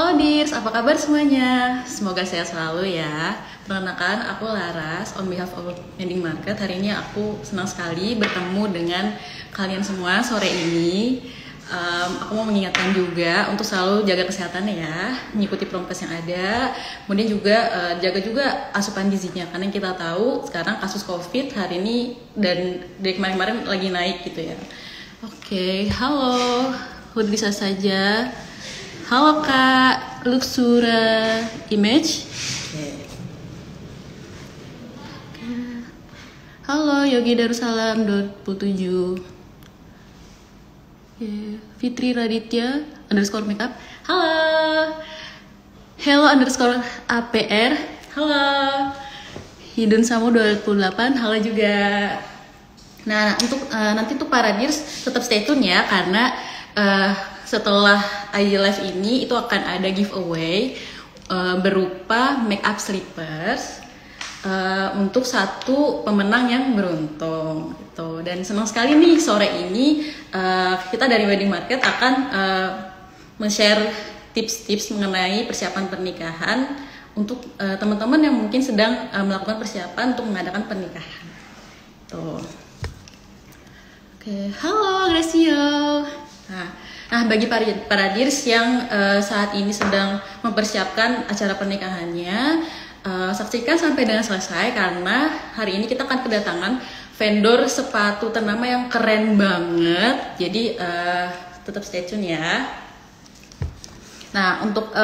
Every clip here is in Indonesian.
Halo Dirs, apa kabar semuanya? Semoga sehat selalu ya. Perkenalkan, aku Laras, on behalf of Mending Market. Hari ini aku senang sekali bertemu dengan kalian semua sore ini. Aku mau mengingatkan juga untuk selalu jaga kesehatan ya, mengikuti prokes yang ada. Kemudian juga jaga juga asupan gizinya, karena kita tahu sekarang kasus COVID hari ini dan dari kemarin-kemarin lagi naik gitu ya. Oke, halo, udah bisa saja. Halo Kak, Luxura Image. Halo Yogi Darussalam 27. Fitri Raditya underscore makeup. Halo. Hello underscore APR. Halo. Hidden Samu 28. Halo juga. Nah, untuk nanti tuh para Dirs tetap stay tune ya, karena setelah IG Live ini itu akan ada giveaway berupa makeup slippers untuk satu pemenang yang beruntung gitu. Dan senang sekali nih sore ini kita dari Wedding Market akan men-share tips-tips mengenai persiapan pernikahan untuk teman-teman yang mungkin sedang melakukan persiapan untuk mengadakan pernikahan. Tuh. Oke, halo Gracio. Nah, bagi para Dirs yang saat ini sedang mempersiapkan acara pernikahannya, saksikan sampai dengan selesai karena hari ini kita akan kedatangan vendor sepatu ternama yang keren banget. Jadi tetap stay tune ya. Nah, untuk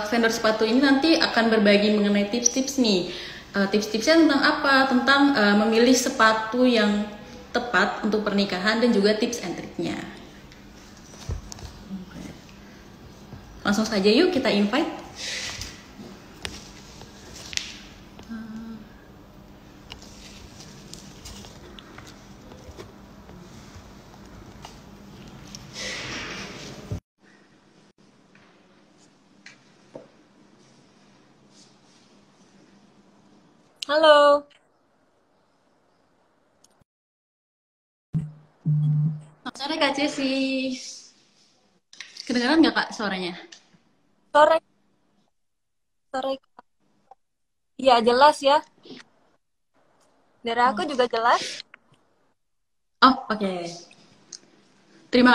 vendor sepatu ini nanti akan berbagi mengenai tips-tips nih. Tips-tipsnya tentang apa? Tentang memilih sepatu yang tepat untuk pernikahan dan juga tips and triknya. Langsung saja yuk kita invite. Halo. Sore Kak Cesi. Kedengaran nggak Kak suaranya? Sore. Sore. Iya, jelas ya. Dari aku juga jelas. Oh, oke. Terima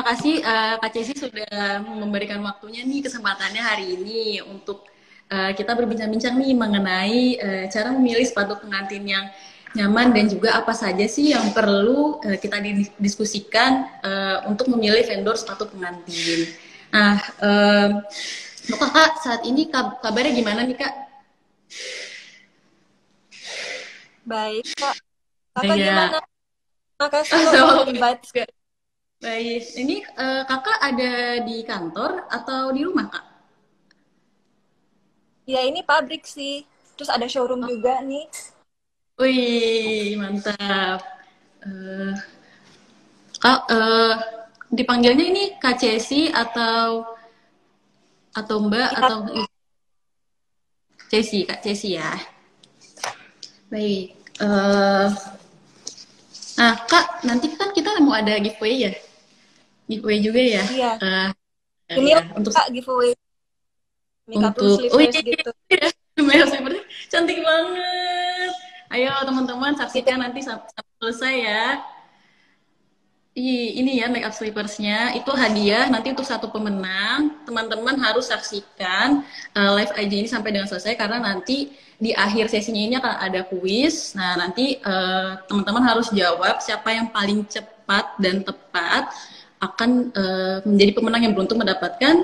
kasih Kak Cesi sudah memberikan waktunya nih, kesempatannya hari ini untuk kita berbincang-bincang nih mengenai cara memilih sepatu pengantin yang nyaman dan juga apa saja sih yang perlu kita diskusikan untuk memilih vendor sepatu pengantin. Nah, Kakak saat ini kabarnya gimana nih Kak? Baik, Kak. Kakak Ya. gimana? Makasih loh udah invite. Baik, ini kakak ada di kantor atau di rumah kak? Ya, ini pabrik sih. Terus ada showroom juga nih. Wih, mantap. Eh, Kak, dipanggilnya ini Kak Cesi atau Mbak Ya, atau Cesi, Kak Cesi ya. Baik. Nah, Kak, nanti kan kita mau ada giveaway ya? Giveaway juga ya? iya. Eh, Ini ya, loh, Kak, giveaway makeup loose wih, slippers gitu. Mel seperti cantik banget. Ayo teman-teman Gitu. saksikan nanti sampai selesai ya. Ini ya make up slippersnya itu hadiah nanti untuk satu pemenang. Teman-teman harus saksikan live IG ini sampai dengan selesai karena nanti di akhir sesinya ini akan ada kuis. Nah nanti teman-teman harus jawab siapa yang paling cepat dan tepat akan menjadi pemenang yang beruntung mendapatkan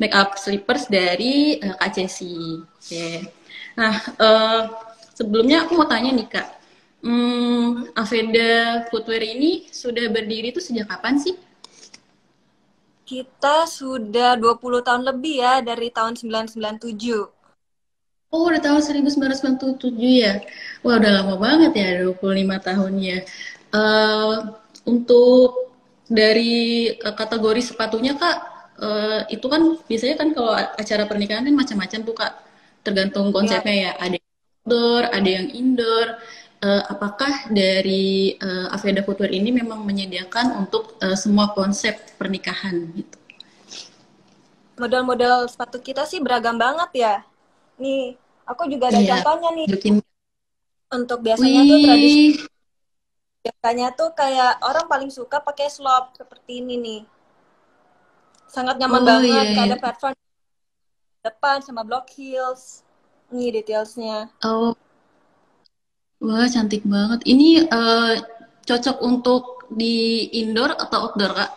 make up slippers dari Kak Cesi. Oke. Nah sebelumnya aku mau tanya nih Kak. Aveda Footwear ini sudah berdiri itu sejak kapan sih? Kita sudah 20 tahun lebih ya, dari tahun 1997. Oh, udah tahun 1997 ya? Wah, udah lama banget ya, 25 tahun ya. Eh, untuk dari kategori sepatunya, Kak, itu kan biasanya kan kalau acara pernikahan kan macam-macam tuh, Kak. Tergantung Ya, konsepnya ya. Ada yang outdoor, ada yang indoor. Apakah dari Aveda Footwear ini memang menyediakan untuk semua konsep pernikahan gitu? model-model sepatu kita sih beragam banget ya. Nih, aku juga ada Iya, contohnya nih. tunjukin. Untuk biasanya tuh tradisi, Wih, biasanya tuh kayak orang paling suka pakai slop seperti ini nih. Sangat nyaman oh banget, iya, kayak iya. ada platform depan sama block heels. Nih detailsnya. Oh, wah cantik banget. Ini cocok untuk di indoor atau outdoor, Kak?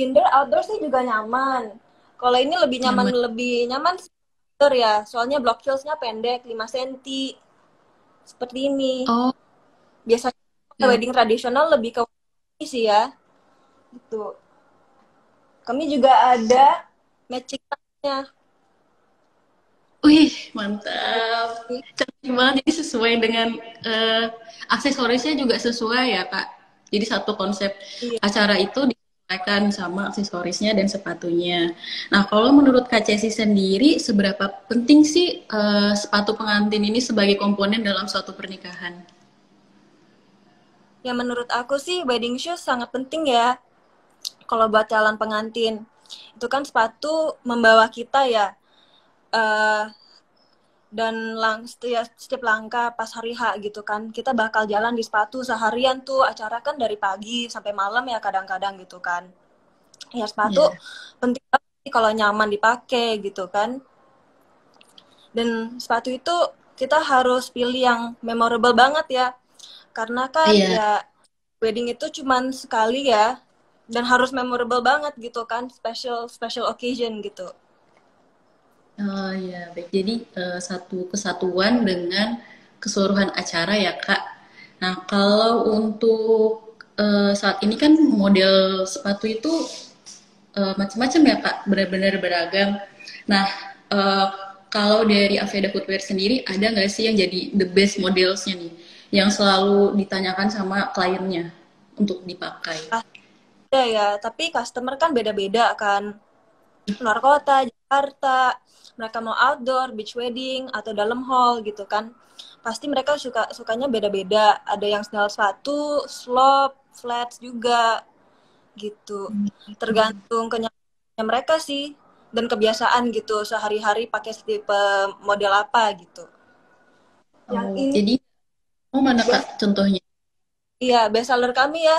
Indoor, outdoor sih juga nyaman. Kalau ini Nyaman. lebih nyaman sih outdoor ya. Soalnya block heelsnya pendek, 5 cm. Seperti ini. Oh, Biasanya ya. wedding tradisional lebih ke ini sih ya. Gitu. Kami juga ada matching tasnya. Wih, Nah, mantap. ini. Cantik banget. Ini sesuai dengan eh, aksesorisnya juga sesuai ya, Kak. Jadi satu konsep Iya. acara itu disesuaikan sama aksesorisnya dan sepatunya. Nah, kalau menurut Kak Cesi sendiri, seberapa penting sih sepatu pengantin ini sebagai komponen dalam suatu pernikahan? Ya menurut aku sih wedding shoes sangat penting ya. Kalau buat calon pengantin. Itu kan sepatu membawa kita ya. eh dan setiap langkah pas hari H gitu kan kita bakal jalan di sepatu seharian tuh acara kan dari pagi sampai malam ya kadang-kadang gitu kan ya sepatu Ya. penting banget sih kalau nyaman dipakai gitu kan dan sepatu itu kita harus pilih yang memorable banget ya karena kan Iya. ya wedding itu cuman sekali ya dan harus memorable banget gitu kan special special occasion gitu. Oh ya, baik. Jadi satu kesatuan dengan keseluruhan acara ya, Kak. Nah, kalau untuk saat ini kan model sepatu itu macam-macam ya, Kak. Benar-benar beragam. Nah, eh, kalau dari Aveda Footwear sendiri, ada nggak sih yang jadi the best modelsnya nih? Yang selalu ditanyakan sama kliennya untuk dipakai. Ada ya tapi customer kan beda-beda kan luar kota, Jakarta, mereka mau outdoor, beach wedding atau dalam hall gitu kan. Pasti mereka sukanya beda-beda. Ada yang sandal sepatu, slop, flats juga gitu. Tergantung kenyamanan mereka sih dan kebiasaan gitu sehari-hari pakai tipe model apa gitu. Yang Oh, ini jadi, oh mana Kak best contohnya? iya best seller kami ya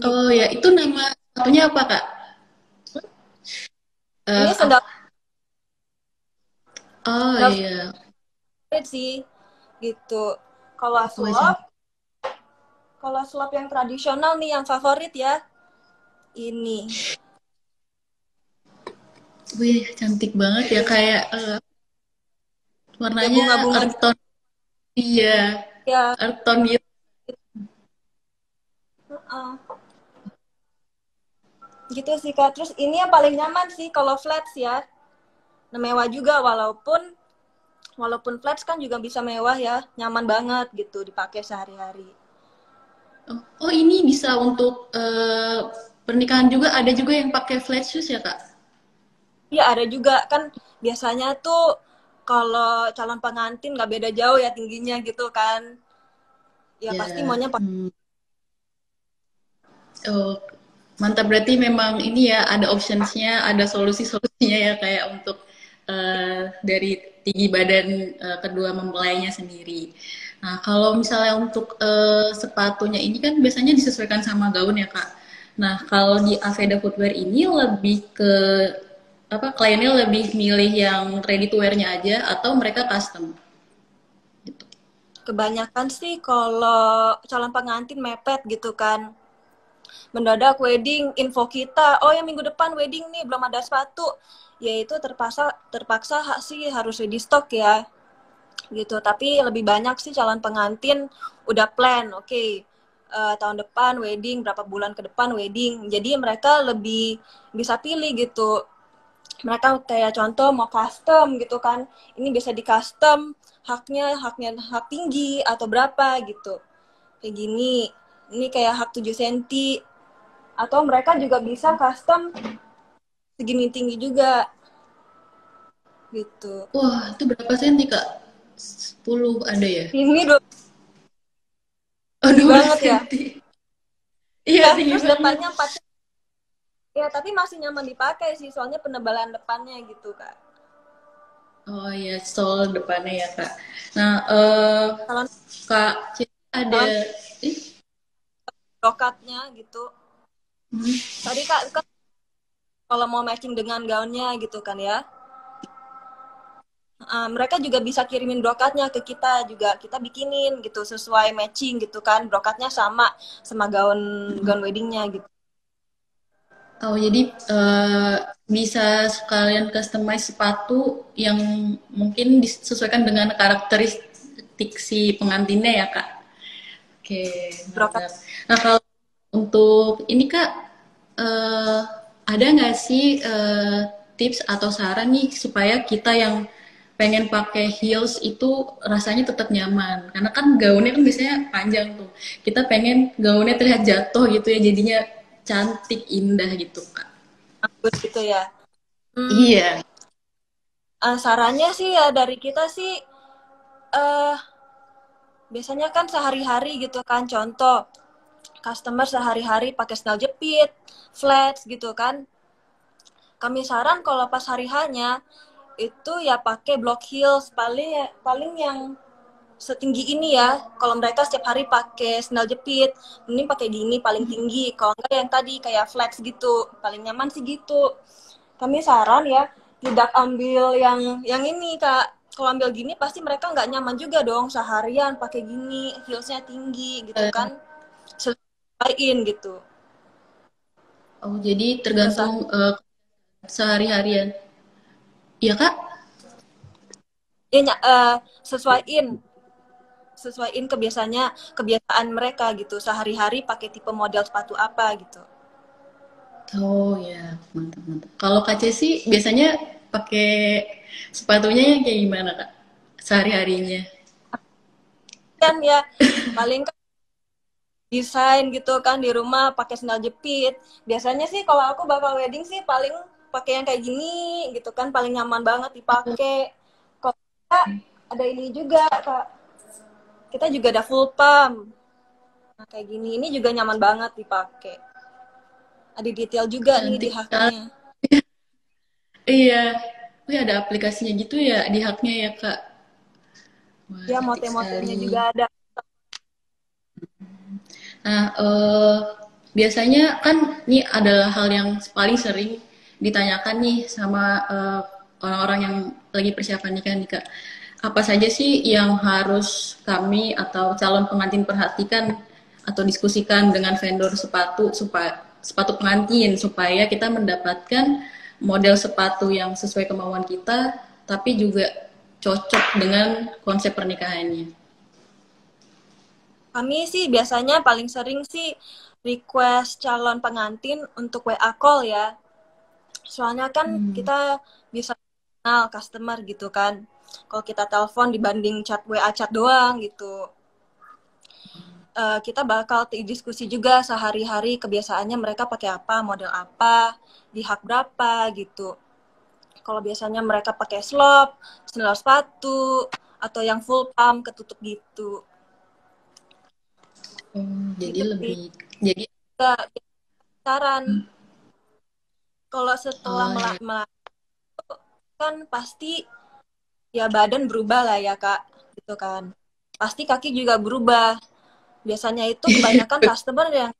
Oh gitu. ya, itu nama sepatunya apa, Kak? Ini sandal Apa? Oh sandal iya. favorit sih gitu. Kalau Oh, slop Kalau slop yang tradisional nih yang favorit ya, ini. wih, cantik banget ya, kayak Ya warnanya bunga-bunga earth gitu tone. Iya, ya. earth tone gitu. Uh, gitu sih Kak. Terus ini yang paling nyaman sih kalau flats ya. Nah, mewah juga walaupun flats kan juga bisa mewah ya. Nyaman banget gitu dipakai sehari-hari. Oh, oh, ini bisa untuk pernikahan juga, ada juga yang pakai flat shoes ya, Kak? Iya ada juga kan biasanya tuh kalau calon pengantin nggak beda jauh ya tingginya gitu kan. Ya pasti Ya. maunya pakai. Oh, mantap, berarti memang ini ya ada optionsnya, ada solusi-solusinya ya kayak untuk dari tinggi badan kedua mempelainya sendiri. Nah, kalau misalnya untuk sepatunya ini kan biasanya disesuaikan sama gaun ya, Kak. Nah, kalau di Aveda Footwear ini lebih ke apa, kliennya lebih milih yang ready to wear-nya aja atau mereka custom gitu. Kebanyakan sih kalau calon pengantin mepet gitu kan. Mendadak wedding info kita oh ya minggu depan wedding nih belum ada sepatu yaitu terpaksa sih harus ready stock ya gitu tapi lebih banyak sih calon pengantin udah plan oke tahun depan wedding berapa bulan ke depan wedding jadi mereka lebih bisa pilih gitu mereka kayak contoh mau custom gitu kan ini bisa di custom hak tinggi atau berapa gitu kayak gini ini kayak hak 7 cm atau mereka juga bisa custom segini tinggi juga gitu. Wah, itu berapa senti, Kak? 10 ada ya? Ini udah Oh, tinggi 12 banget ya. senti. Iya, Ya, tinggi terus banget. depannya 4 cm. Ya, tapi masih nyaman dipakai sih, soalnya penebalan depannya gitu, Kak. Oh iya, sol depannya ya Kak. Nah, Kalau Kak Cici ada, misalkan ih, brokatnya gitu. hmm, Tadi Kak, kan kalau mau matching dengan gaunnya gitu kan ya. Mereka juga bisa kirimin brokatnya ke kita juga, kita bikinin gitu sesuai matching gitu kan, brokatnya sama sama gaun gaun weddingnya gitu. oh jadi bisa sekalian customize sepatu yang mungkin disesuaikan dengan karakteristik si pengantinnya ya Kak. Oke, Brokat mantap. Nah kalau untuk ini Kak, eh, ada nggak sih tips atau saran nih supaya kita yang pengen pakai heels itu rasanya tetap nyaman? Karena kan gaunnya kan biasanya panjang tuh. Kita pengen gaunnya terlihat jatuh gitu ya, jadinya cantik, indah gitu Kak. bagus gitu ya. Hmm, Iya. Sarannya sih ya dari kita sih, eh biasanya kan sehari-hari gitu kan, contoh customer sehari-hari pakai sandal jepit, flats gitu kan. Kami saran kalau pas hari hanya itu ya pakai block heels, paling paling yang setinggi ini ya. Kalau mereka setiap hari pakai sandal jepit, mending pakai gini paling tinggi. Kalau enggak yang tadi kayak flex gitu, paling nyaman sih gitu. Kami saran ya tidak ambil yang ini Kak. Kalau ambil gini pasti mereka nggak nyaman juga dong seharian pakai gini, heelsnya tinggi gitu Eh, kan. Sesuaiin gitu. oh jadi Kesah. tergantung sehari-harian. Iya Kak? Ya, sesuaiin sesuaiin kebiasaan mereka gitu sehari-hari pakai tipe model sepatu apa gitu. Oh ya, mantap mantap. Kalau Kak sih biasanya pakai sepatunya yang kayak gimana Kak? Sehari-harinya. Kan ya paling kan desain gitu kan di rumah pakai sandal jepit. Biasanya sih kalau aku bakal wedding sih paling pakai yang kayak gini gitu kan, paling nyaman banget dipakai. Kalau kita ada ini juga Kak, kita juga ada full pump. Nah, kayak gini ini juga nyaman banget dipakai. Ada detail juga nih di Cantik sekali. haknya. Iya. Wih, ada aplikasinya gitu ya di haknya ya Kak. Wah, Ya cantik motif-motifnya sekali. juga ada. Nah, biasanya kan ini adalah hal yang paling sering ditanyakan nih sama orang-orang yang lagi persiapan nikah nih Kak. Apa saja sih yang harus kami atau calon pengantin perhatikan atau diskusikan dengan vendor sepatu supaya sepatu pengantin supaya kita mendapatkan model sepatu yang sesuai kemauan kita tapi juga cocok dengan konsep pernikahannya. Kami sih biasanya paling sering sih request calon pengantin untuk WA call ya. Soalnya kan Hmm. kita bisa kenal customer gitu kan. Kalau kita telepon dibanding chat WA chat doang gitu. Kita bakal diskusi juga sehari-hari kebiasaannya mereka pakai apa, model apa, di hak berapa gitu. Kalau biasanya mereka pakai slop, sandal sepatu, atau yang full pump ketutup gitu. Oh, jadi Gitu sih. lebih jadi Gak saran. Kalau setelah oh ya. kan pasti ya badan berubah lah ya Kak, gitu kan. Pasti kaki juga berubah. Biasanya itu kebanyakan customer yang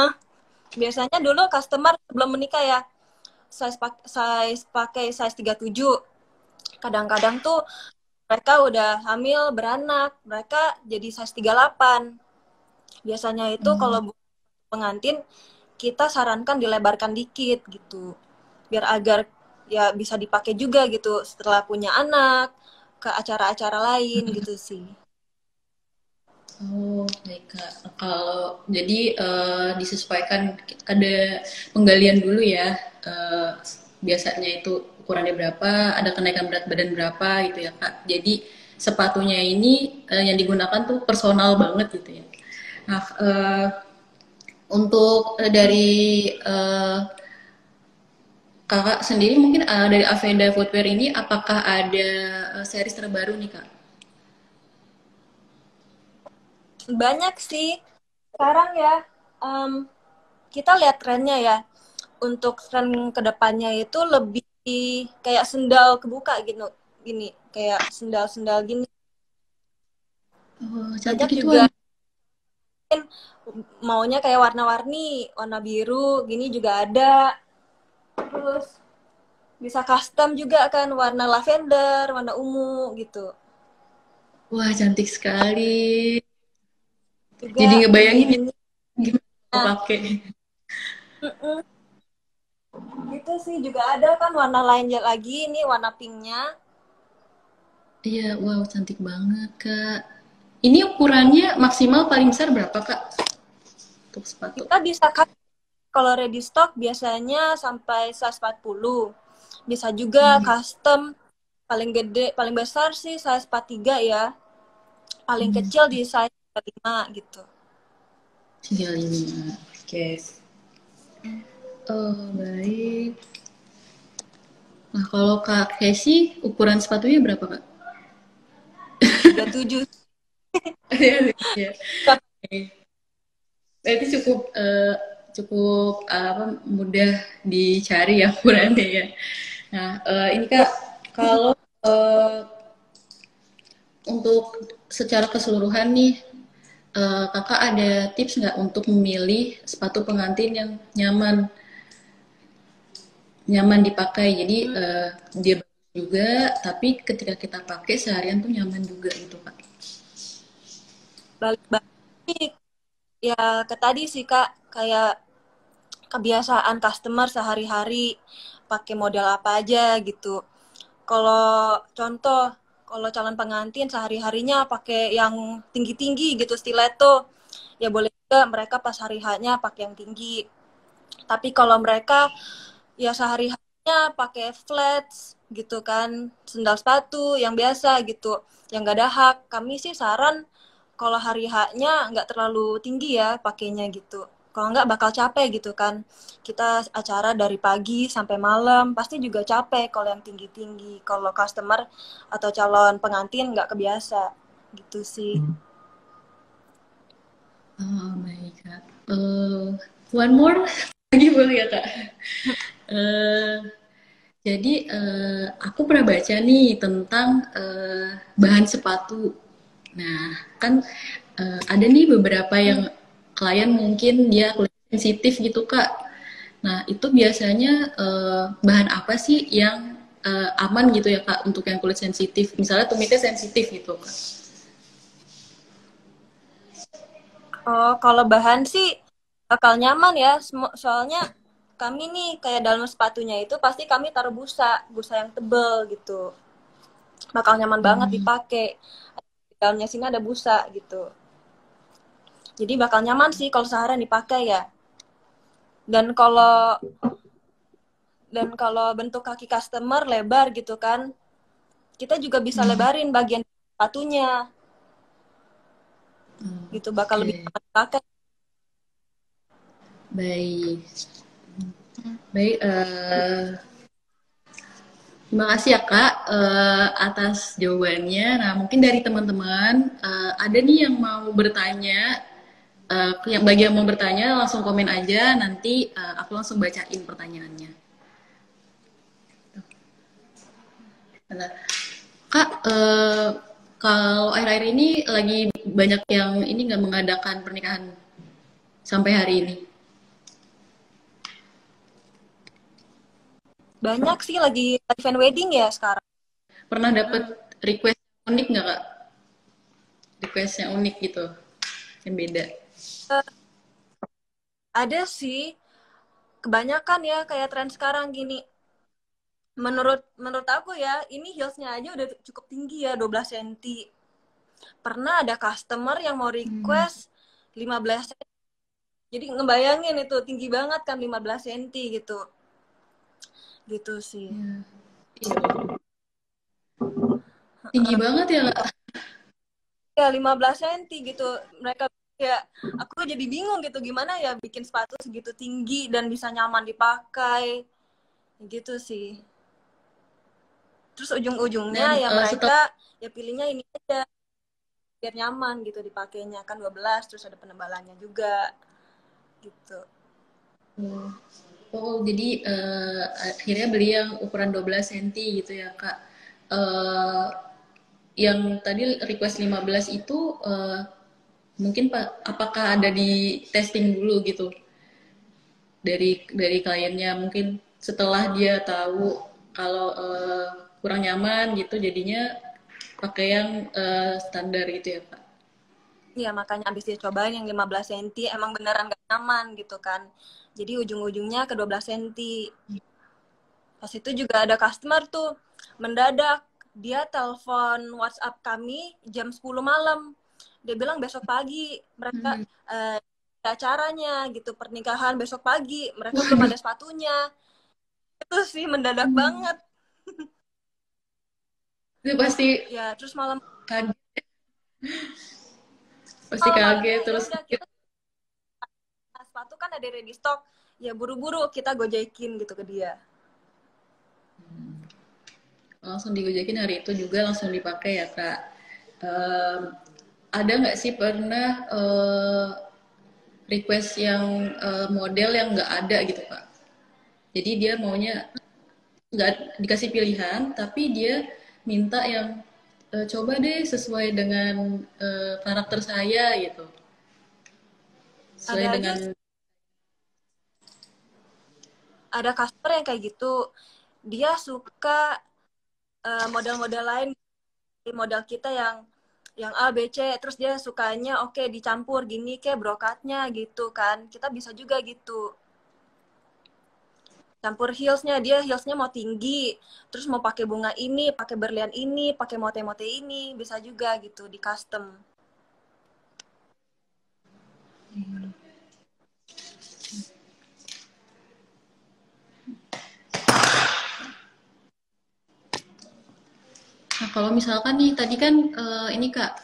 eh biasanya dulu customer sebelum menikah ya size pakai size 37. Kadang-kadang tuh mereka udah hamil beranak, mereka jadi size 38. Biasanya itu kalau Oh, pengantin kita sarankan dilebarkan dikit gitu. Biar agar ya bisa dipakai juga gitu setelah punya anak ke acara-acara lain gitu sih. oh, baik Kak. Kalau jadi disesuaikan ada penggalian dulu ya. Biasanya itu ukurannya berapa, ada kenaikan berat badan berapa gitu ya Kak. Jadi sepatunya ini yang digunakan tuh personal banget gitu ya. Nah, untuk dari Kakak sendiri mungkin dari Avenda Footwear ini apakah ada series terbaru nih Kak? Banyak sih sekarang ya, em, kita lihat trennya ya. untuk tren kedepannya itu lebih kayak sendal kebuka gitu, gini kayak sendal-sendal gini. Oh, Banyak cantik itu juga maunya kayak warna-warni, warna biru gini juga ada. Terus bisa custom juga kan, warna lavender, warna ungu gitu. wah cantik sekali. Juga Jadi ngebayangin ya, tinggi-tinggi. gimana mau Nah, pakai. gitu sih juga ada kan warna lain lagi, ini warna pinknya. Iya, wow cantik banget Kak. Ini ukurannya maksimal paling besar berapa Kak untuk sepatu? Kita bisa kalau ready stock biasanya sampai 140. Bisa juga Hmm. custom, paling gede, paling besar sih size 43 ya. Paling Hmm. kecil di size 45 gitu. 35. Oke. Oh, baik. Nah, kalau Kak Casey, ukuran sepatunya berapa, Kak? 37. Iya. Oke. Berarti cukup cukup apa mudah dicari ya ukurannya ya. Nah, ini Ya, Kak, kalau eh, untuk secara keseluruhan nih, Kakak ada tips nggak untuk memilih sepatu pengantin yang nyaman nyaman dipakai? Jadi dia bagus juga, tapi ketika kita pakai seharian tuh nyaman juga gitu Kak. balik-balik ya ke tadi sih Kak, kayak kebiasaan customer sehari-hari pakai model apa aja gitu. Kalau contoh, kalau calon pengantin sehari-harinya pakai yang tinggi-tinggi gitu, stiletto, ya boleh juga mereka pas hari hanya pakai yang tinggi. Tapi kalau mereka ya sehari-harinya pakai flats gitu kan, sendal sepatu yang biasa gitu, yang gak ada hak, kami sih saran kalau hari haknya nggak terlalu tinggi ya pakainya gitu. Kalau nggak bakal capek gitu kan. Kita acara dari pagi sampai malam, pasti juga capek kalau yang tinggi-tinggi. Kalau customer atau calon pengantin nggak kebiasa gitu sih. Oh my God. One more lagi boleh ya Kak? Eh, jadi aku pernah baca nih tentang bahan sepatu. Nah kan ada nih beberapa yang klien mungkin dia kulit sensitif gitu Kak. Nah itu biasanya bahan apa sih yang aman gitu ya Kak untuk yang kulit sensitif? Misalnya tumitnya sensitif gitu Kak. Oh, kalau bahan sih bakal nyaman ya. Soalnya kami nih kayak dalam sepatunya itu pasti kami taruh busa, busa yang tebel gitu. Bakal nyaman banget Hmm. dipakai. Di dalamnya sini ada busa gitu. Jadi bakal nyaman sih kalau seharian dipakai ya. Dan kalau bentuk kaki customer lebar gitu kan, kita juga bisa Hmm. lebarin bagian sepatunya gitu, bakal lebih Oke, nyaman dipakai. baik. Baik, terima kasih ya Kak atas jawabannya. Nah, mungkin dari teman-teman ada nih yang mau bertanya, yang bagi yang mau bertanya langsung komen aja, nanti aku langsung bacain pertanyaannya. Nah, Kak, kalau akhir-akhir ini lagi banyak yang ini nggak mengadakan pernikahan sampai hari ini. Banyak sih lagi event wedding ya sekarang. Pernah dapet request unik nggak Kak? Request yang unik gitu, yang beda. Eh, ada sih, kebanyakan ya kayak tren sekarang gini. Menurut menurut aku ya, ini heelsnya aja udah cukup tinggi ya, 12 cm. Pernah ada customer yang mau Hmm. request 15 cm. Jadi ngebayangin itu tinggi banget kan 15 cm gitu. Gitu sih. Ya. Tinggi banget ya Kak. Ya 15 cm gitu. Mereka ya aku jadi bingung gitu gimana ya bikin sepatu segitu tinggi dan bisa nyaman dipakai. Gitu sih. Terus ujung-ujungnya Dan ya setelah mereka ya pilihnya ini aja biar nyaman gitu dipakainya kan 12 terus ada penebalannya juga gitu. Oh, jadi akhirnya beli yang ukuran 12 cm gitu ya, Kak. Eh, yang tadi request 15 itu mungkin Pak, apakah ada di testing dulu gitu dari kliennya mungkin setelah dia tahu kalau kurang nyaman gitu jadinya pakai yang standar gitu ya, Pak. Iya, makanya abis dicobain yang 15 cm emang beneran gak nyaman gitu kan. Jadi ujung-ujungnya ke 12 cm. Pas itu juga ada customer tuh mendadak dia telepon WhatsApp kami jam 10 malam. Dia bilang besok pagi mereka Hmm. acaranya gitu, pernikahan besok pagi. Mereka belum Waduh. ada sepatunya. Itu sih mendadak Hmm. banget. Itu pasti Ya, terus malam kaget, pasti kaget malamnya ya terus udah kita sepatu kan ada ready stock. Ya buru-buru kita gojekin gitu ke dia. langsung digojekin hari itu juga langsung dipakai ya, Kak. Em, ada nggak sih pernah request yang model yang nggak ada gitu, Kak? Jadi dia maunya nggak dikasih pilihan, tapi dia minta yang coba deh sesuai dengan karakter saya gitu, sesuai Ada aja dengan. ada customer yang kayak gitu. Dia suka model-model lain, model kita yang A B C, terus dia sukanya oke dicampur gini kayak brokatnya gitu kan, kita bisa juga gitu campur heelsnya. Dia heelsnya mau tinggi terus mau pakai bunga ini, pakai berlian ini, pakai mote-mote ini, bisa juga gitu di custom. Nah, kalau misalkan nih tadi kan ini Kak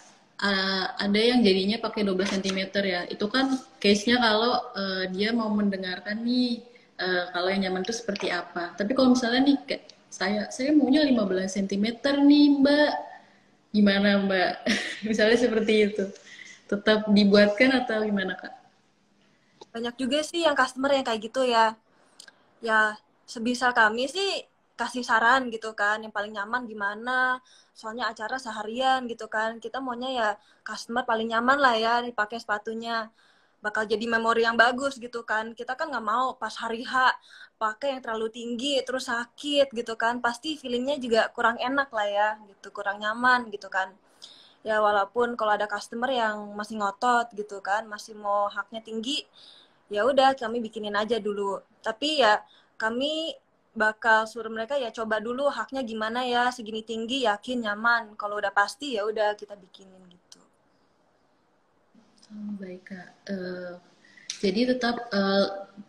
ada yang jadinya pakai 12 cm ya. Itu kan case-nya kalau dia mau mendengarkan nih kalau yang nyaman itu seperti apa. Tapi kalau misalnya nih kayak saya maunya 15 cm nih, Mbak. Gimana, Mbak? Misalnya seperti itu. Tetap dibuatkan atau gimana, Kak? Banyak juga sih yang customer yang kayak gitu ya. Ya sebisa kami sih kasih saran gitu kan, yang paling nyaman gimana, soalnya acara seharian gitu kan, kita maunya ya customer paling nyaman lah ya dipakai sepatunya, bakal jadi memori yang bagus gitu kan. Kita kan nggak mau pas hari H pakai yang terlalu tinggi terus sakit gitu kan, pasti feelingnya juga kurang enak lah ya gitu, kurang nyaman gitu kan. Ya walaupun kalau ada customer yang masih ngotot gitu kan, masih mau haknya tinggi, ya udah kami bikinin aja dulu. Tapi ya kami bakal suruh mereka ya coba dulu haknya gimana ya, segini tinggi yakin nyaman, kalau udah pasti ya udah kita bikinin gitu. Oh, baik, Kak. Jadi tetap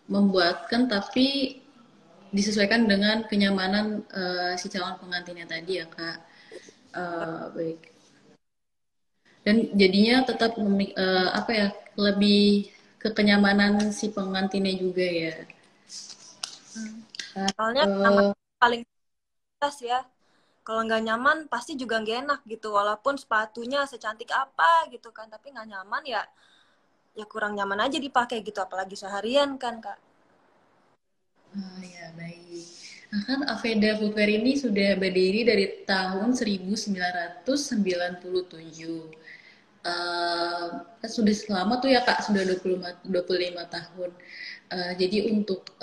membuatkan tapi disesuaikan dengan kenyamanan si calon pengantinnya tadi ya, Kak. Baik. Dan jadinya tetap apa ya, lebih ke kenyamanan si pengantinnya juga ya. Hmm. Kak, Soalnya nyaman paling atas ya. Kalau nggak nyaman pasti juga nggak enak gitu. Walaupun sepatunya secantik apa gitu kan, tapi nggak nyaman ya, ya kurang nyaman aja dipakai gitu. Apalagi seharian kan kak. ya baik. Nah kan Aveda Footwear ini sudah berdiri dari tahun 1997. Kan sudah lama tuh ya Kak, sudah 25 tahun. Jadi untuk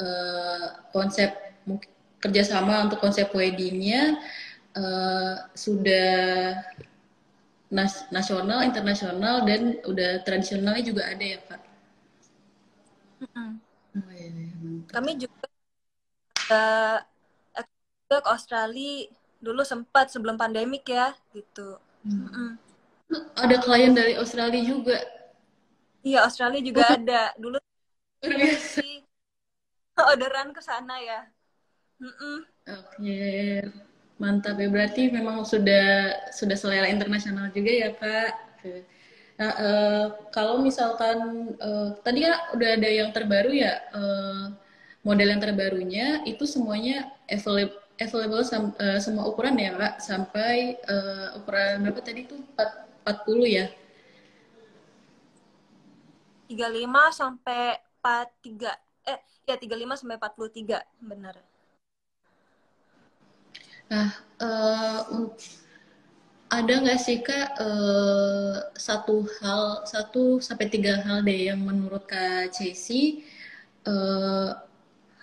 konsep kerjasama untuk konsep weddingnya sudah nasional, internasional, dan udah tradisionalnya juga ada ya Kak. Mm-mm. Oh, iya, iya, mantap. Kami juga juga ke Australia dulu sempat sebelum pandemik ya gitu. Mm-mm. Ada klien dari Australia juga. Iya Australia juga Oh, ada dulu luar biasa. sih orderan ke sana ya. Mm-mm. Oke, mantap ya. Berarti memang sudah selera internasional juga ya Kak. Oke. Nah, kalau misalkan tadi kan udah ada yang terbaru ya, model yang terbarunya itu semuanya available semua ukuran ya Kak, sampai ukuran berapa tadi tuh 40 ya. 35 sampai 43. ya 35 sampai 43 benar. Nah, ada nggak sih Kak satu sampai tiga hal deh yang menurut Kak Chelsea eh,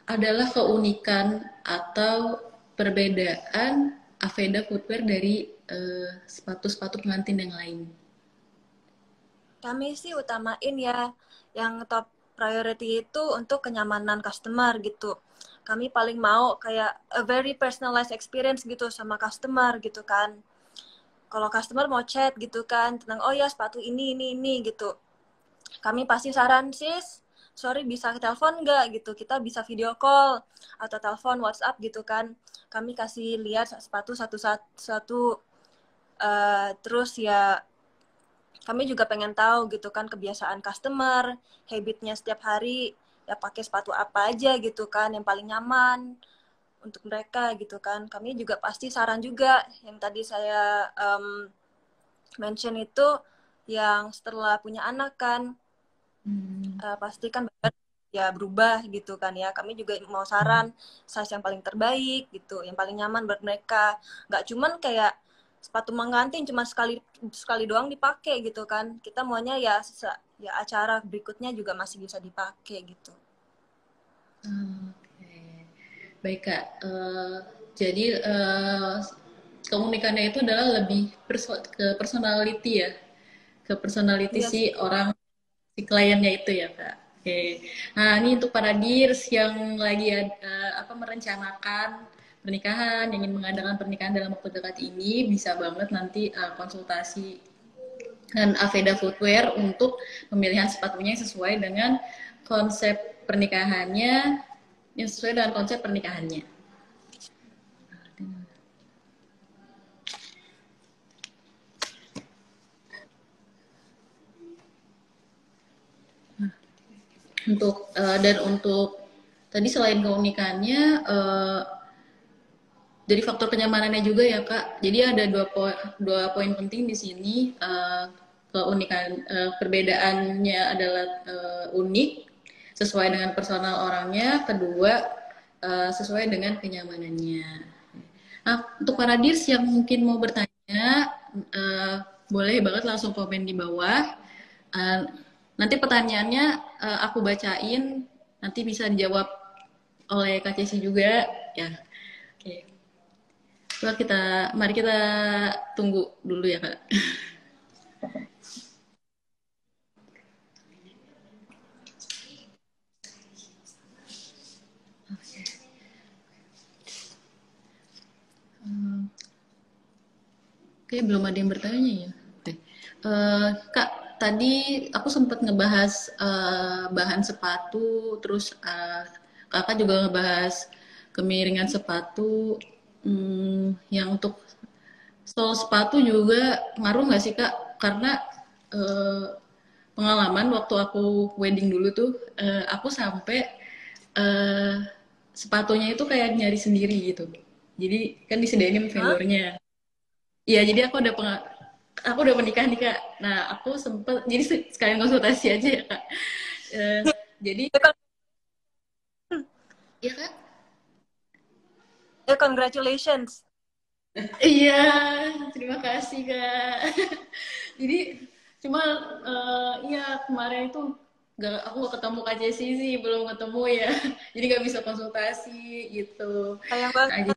adalah keunikan atau perbedaan Aveda Footwear dari sepatu-sepatu pengantin yang lain? Kami sih utamain ya yang top priority itu untuk kenyamanan customer gitu. Kami paling mau kayak a very personalized experience gitu sama customer gitu kan. Kalau customer mau chat gitu kan tentang oh ya sepatu ini gitu. Kami pasti saran sis, sorry bisa telepon nggak gitu. Kita bisa video call atau telepon WhatsApp gitu kan. Kami kasih lihat sepatu satu-satu. Terus ya kami juga pengen tahu gitu kan kebiasaan customer, habitnya setiap hari, ya pakai sepatu apa aja gitu kan yang paling nyaman untuk mereka gitu kan. Kami juga pasti saran juga yang tadi saya mention itu yang setelah punya anak kan pasti kan ya berubah gitu kan ya. Kami juga mau saran size yang paling terbaik gitu, yang paling nyaman buat mereka. Nggak cuman kayak sepatu mengantin cuma sekali sekali doang dipakai gitu kan. Kita maunya ya ya acara berikutnya juga masih bisa dipakai gitu. Oke. Baik Kak, jadi keunikannya itu adalah lebih ke personality ya, ke personality Iya si sih. orang si kliennya itu ya Kak. Oke. Nah ini untuk para dears yang lagi merencanakan pernikahan, yang ingin mengadakan pernikahan dalam waktu dekat ini, bisa banget nanti konsultasi dengan Aveda Footwear untuk pemilihan sepatunya yang sesuai dengan konsep pernikahannya, yang sesuai dengan konsep pernikahannya. Untuk tadi selain keunikannya dari faktor kenyamanannya juga ya Kak. Jadi ada dua poin penting di sini. Keunikan perbedaannya adalah unik sesuai dengan personal orangnya. Kedua sesuai dengan kenyamanannya. Nah, untuk para dirs yang mungkin mau bertanya, boleh banget langsung komen di bawah. Uh, Nanti pertanyaannya aku bacain, nanti bisa dijawab oleh Kak Cesi juga. Ya, oke. Coba mari kita tunggu dulu ya Kak. Oke, belum ada yang bertanya ya. Oke. Kak, tadi aku sempat ngebahas bahan sepatu, terus kakak juga ngebahas kemiringan sepatu. Yang untuk sol sepatu juga ngaruh nggak sih Kak? Karena eh, pengalaman waktu aku wedding dulu tuh, aku sampai eh, sepatunya itu kayak nyari sendiri gitu. Jadi kan disediain Hah? vendornya. Iya, jadi aku udah menikah nih Kak. Nah, aku sempet jadi sekalian konsultasi aja ya Kak. Eh, jadi Ya, ya Kak. ya congratulations. Iya, terima kasih Kak. Jadi cuma iya kemarin itu aku gak ketemu Kak Jessi sih, belum ketemu ya. Jadi gak bisa konsultasi gitu. Sayang banget. Nah,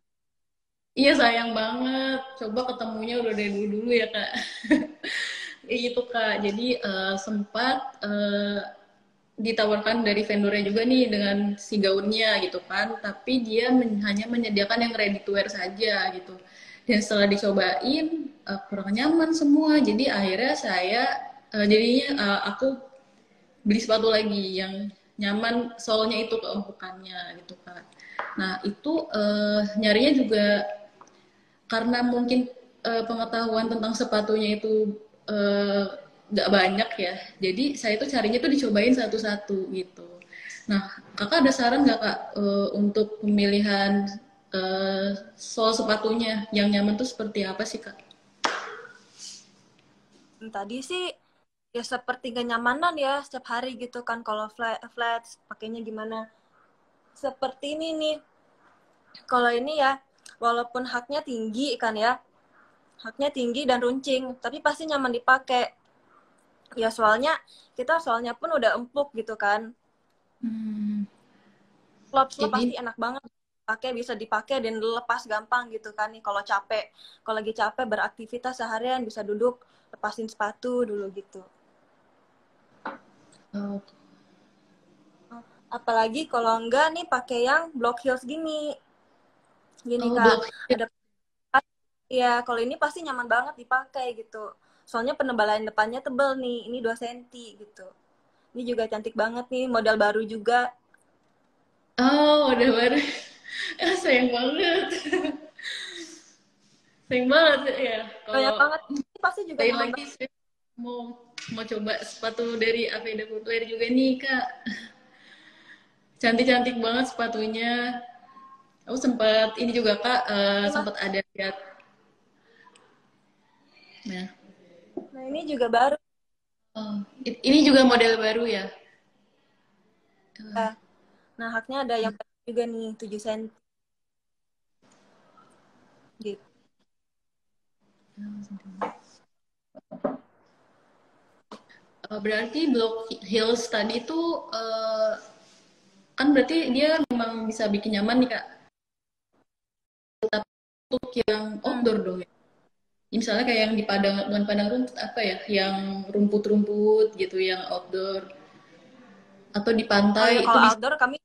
iya sayang banget. Coba ketemunya udah dari dulu ya Kak. Itu Kak. Jadi sempat ditawarkan dari vendornya juga nih dengan si gaunnya gitu kan. Tapi dia hanya menyediakan yang ready to wear saja gitu. Dan setelah dicobain kurang nyaman semua. Jadi akhirnya jadinya aku beli sepatu lagi yang nyaman soalnya itu keempukannya gitu kan. Nah itu nyarinya juga karena mungkin pengetahuan tentang sepatunya itu nggak banyak ya, jadi saya tuh carinya tuh dicobain satu-satu gitu. Nah, kakak ada saran nggak kak untuk pemilihan sol sepatunya yang nyaman tuh seperti apa sih kak? Tadi sih ya seperti kenyamanan ya setiap hari gitu kan kalau flat pakainya gimana. seperti ini nih. Kalau ini ya, walaupun haknya tinggi kan ya, haknya tinggi dan runcing, tapi pasti nyaman dipakai. Ya soalnya pun udah empuk gitu kan. Slop pasti Ini enak banget pakai, bisa dipakai dan lepas gampang gitu kan nih kalau capek. Kalau lagi capek beraktivitas seharian bisa duduk lepasin sepatu dulu gitu. oh, Apalagi kalau enggak nih pakai yang block heels gini. Gini oh Kak, blok. ada ya kalau ini pasti nyaman banget dipakai gitu. Soalnya penebalan depannya tebel nih, ini 2 senti gitu. Ini juga cantik banget nih, model baru juga. Oh, udah baru. Sayang banget. Sayang banget ya. Banyak Kalau banget, ini pasti juga lain nyaman lagi banget. saya mau mau coba sepatu dari Aveda Footwear juga nih Kak. Cantik-cantik banget sepatunya. Aku sempat ini juga Kak, Ini Mas, sempat ada lihat. Nah, nah ini juga baru oh, ini juga model baru ya. ya. Nah, haknya ada yang baru juga nih, 7 senti gitu. Berarti Block Hills tadi itu kan berarti dia memang bisa bikin nyaman nih Kak. Untuk yang Hmm. outdoor dong ya. Misalnya kayak yang di padang, bukan padang rumput apa ya, yang rumput-rumput gitu, yang outdoor atau di Oh pantai ya, itu kalau bisa. outdoor kami,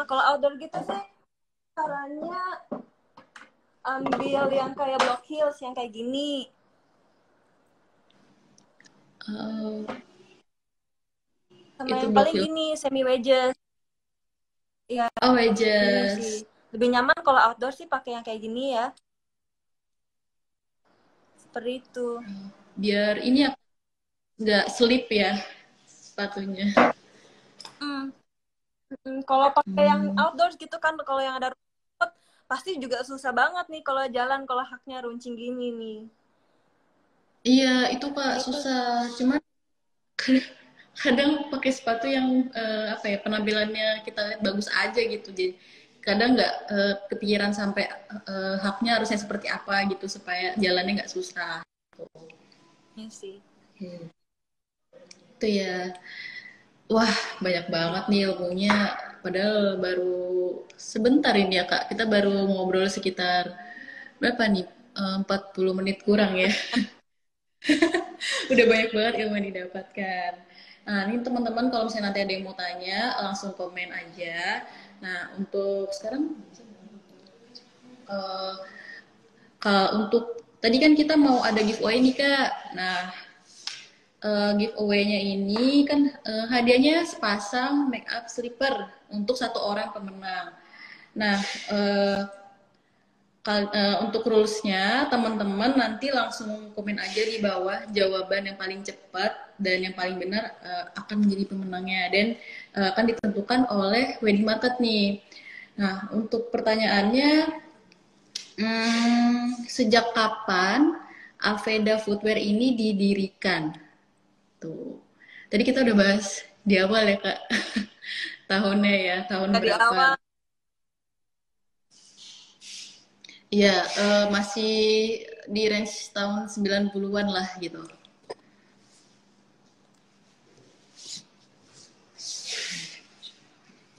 kalau outdoor gitu sih, caranya ambil yang kayak block heels, yang kayak gini. Oh, Sama itu yang Block paling Hill. gini, semi wedges. Iya, Oh, gini sih. wedges. Lebih nyaman kalau outdoor sih pakai yang kayak gini ya. Seperti itu. Biar ini ya nggak slip ya sepatunya. Hmm. Kalau pakai yang Hmm. outdoors gitu kan, kalau yang ada rumput, pasti juga susah banget nih kalau jalan, kalau haknya runcing gini nih. Iya, itu Kak Gitu. susah. Cuman kadang pakai sepatu yang apa ya, penampilannya kita lihat bagus aja gitu. Jadi kadang nggak kepikiran sampai haknya harusnya seperti apa gitu supaya jalannya nggak susah. Iya sih. Hmm. Itu ya. Wah, banyak banget nih ilmunya. Padahal baru sebentar ini ya Kak. Kita baru ngobrol sekitar berapa nih? 40 menit kurang ya. Udah banyak banget ilmu yang didapatkan. Nah, ini teman-teman kalau misalnya nanti ada yang mau tanya, langsung komen aja. Nah, untuk sekarang, uh, kalau untuk tadi kan kita mau ada giveaway nih Kak. Nah, giveaway-nya ini kan hadiahnya sepasang make up slipper untuk satu orang pemenang. Nah, uh, untuk rules-nya, teman-teman nanti langsung komen aja di bawah jawaban yang paling cepat dan yang paling benar akan menjadi pemenangnya dan akan ditentukan oleh wedding market nih. Nah, untuk pertanyaannya, sejak kapan Aveda Footwear ini didirikan? Tuh. Tadi kita udah bahas di awal ya, Kak. Tahunnya ya, tahun Dari awal, berapa? Iya, masih di range tahun 90-an lah gitu.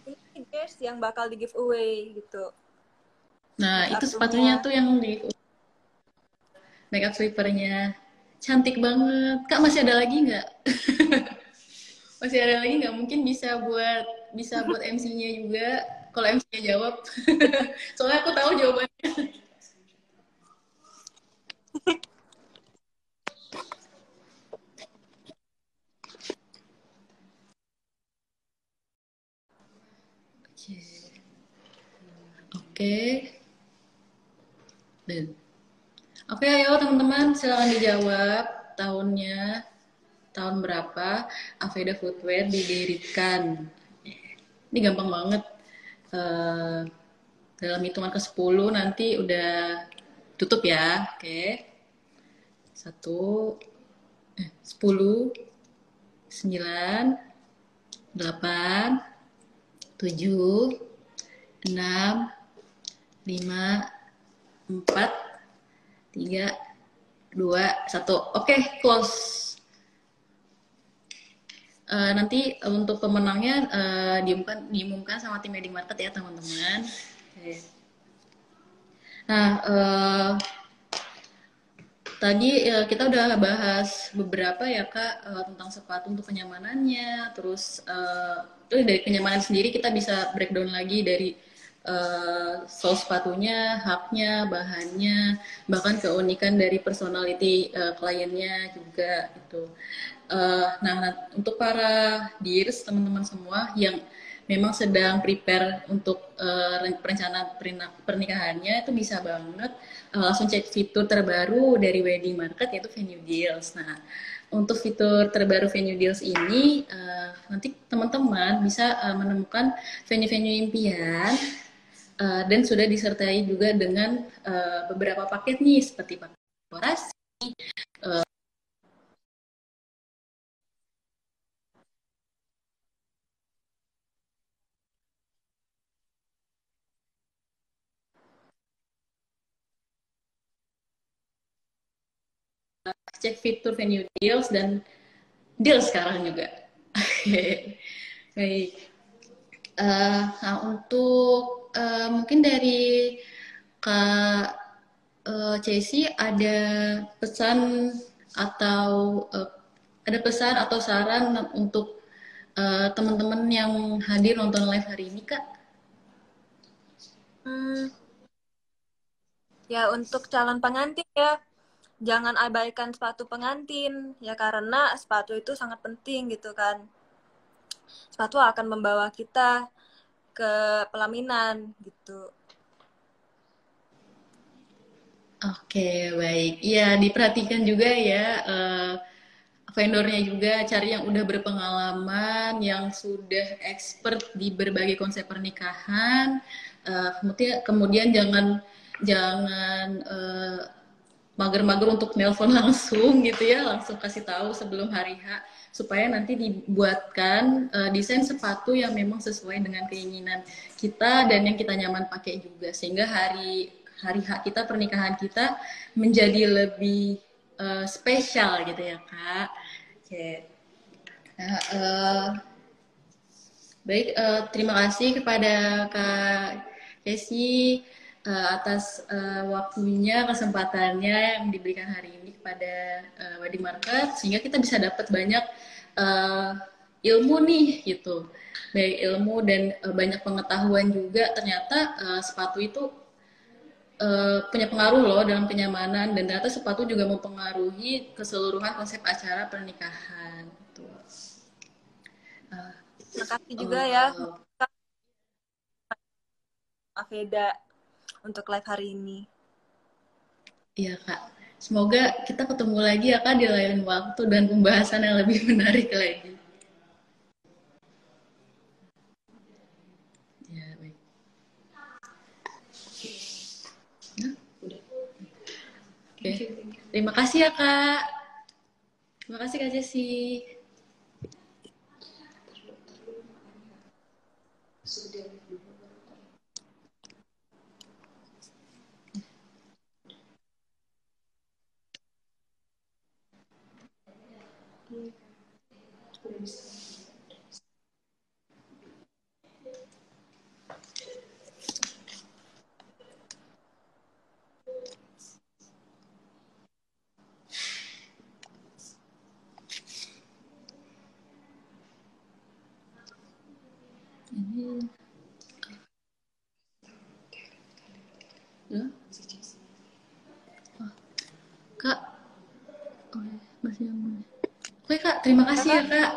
ini guys yang bakal di giveaway gitu. Nah, Make itu up sepatunya roomnya. tuh yang di makeup slippernya. Cantik banget. Kak, masih ada lagi nggak? Masih ada lagi nggak? Mungkin bisa buat MC-nya juga. Kalau MC-nya jawab. Soalnya aku tahu jawabannya. Oke. Dan oke, ayo teman-teman, silakan dijawab tahunnya, tahun berapa Aveda Footwear didirikan. Ini gampang banget. Eh, dalam hitungan ke 10 nanti udah tutup ya. Oke. 10, 9, 8, 7, 6, 5, 4, 3, 2, 1. Oke, close. Nanti untuk pemenangnya diumumkan sama tim Wedding Market ya teman-teman. Oke. Nah, tadi kita udah bahas beberapa ya Kak tentang sepatu untuk kenyamanannya, terus dari kenyamanan sendiri kita bisa breakdown lagi dari soal sepatunya, haknya, bahannya, bahkan keunikan dari personality kliennya juga itu. Nah, untuk para dears teman-teman semua yang memang sedang prepare untuk perencanaan pernikahannya itu bisa banget langsung cek fitur terbaru dari Wedding Market yaitu Venue Deals. Nah, untuk fitur terbaru Venue Deals ini nanti teman-teman bisa menemukan venue-venue impian dan sudah disertai juga dengan beberapa paket nih seperti paket dekorasi, cek fitur Venue Deals dan deal sekarang juga. Baik. Nah untuk mungkin dari Kak Cesi ada pesan atau ada pesan atau saran untuk teman-teman yang hadir nonton live hari ini Kak? Ya untuk calon pengantin ya, jangan abaikan sepatu pengantin ya, karena sepatu itu sangat penting gitu kan. Sepatu akan membawa kita ke pelaminan gitu. Oke, baik. Iya, diperhatikan juga ya vendornya juga cari yang udah berpengalaman, yang sudah expert di berbagai konsep pernikahan. Kemudian jangan jangan mager-mager untuk nelpon langsung gitu ya, langsung kasih tahu sebelum hari H supaya nanti dibuatkan desain sepatu yang memang sesuai dengan keinginan kita dan yang kita nyaman pakai juga sehingga hari H kita pernikahan kita menjadi lebih spesial gitu ya Kak. Oke. Nah, baik, terima kasih kepada Kak Kesi atas waktunya, kesempatannya yang diberikan hari ini kepada Wedding Market, sehingga kita bisa dapat banyak ilmu nih gitu, baik ilmu dan banyak pengetahuan juga. Ternyata sepatu itu punya pengaruh loh dalam kenyamanan dan ternyata sepatu juga mempengaruhi keseluruhan konsep acara pernikahan. Gitu. Makasih juga ya Kak Veda untuk live hari ini. Iya Kak, semoga kita ketemu lagi ya Kak di lain waktu dan pembahasan yang lebih menarik lagi. Ya baik. Nah, udah. Oke. Terima kasih ya Kak. Terima kasih Kak Jessy. Ini. Ya. Oh, Kak, oh, masih yang Oke Kak, terima kasih ya Kak? Kak.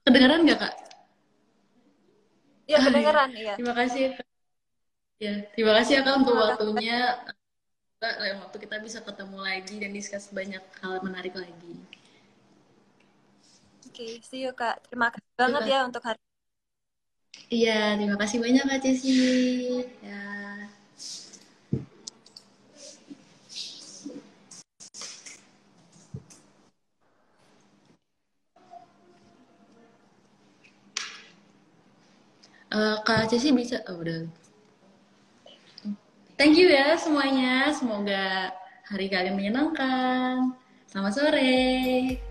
Kedengaran nggak Kak? Iya, Ya. kedengeran, iya. Terima kasih Kak. Ya, terima kasih ya Kak untuk Terima kasih. waktunya. Kak, lain waktu kita bisa ketemu lagi dan diskus banyak hal menarik lagi. Oke, see you Kak. Terima kasih Yuk, banget Kak. ya untuk hari ini. Iya, terima kasih banyak Kak Cesi. Ya. Kak Ceci bisa, oh, udah. Thank you ya semuanya. Semoga hari kalian menyenangkan. Selamat sore.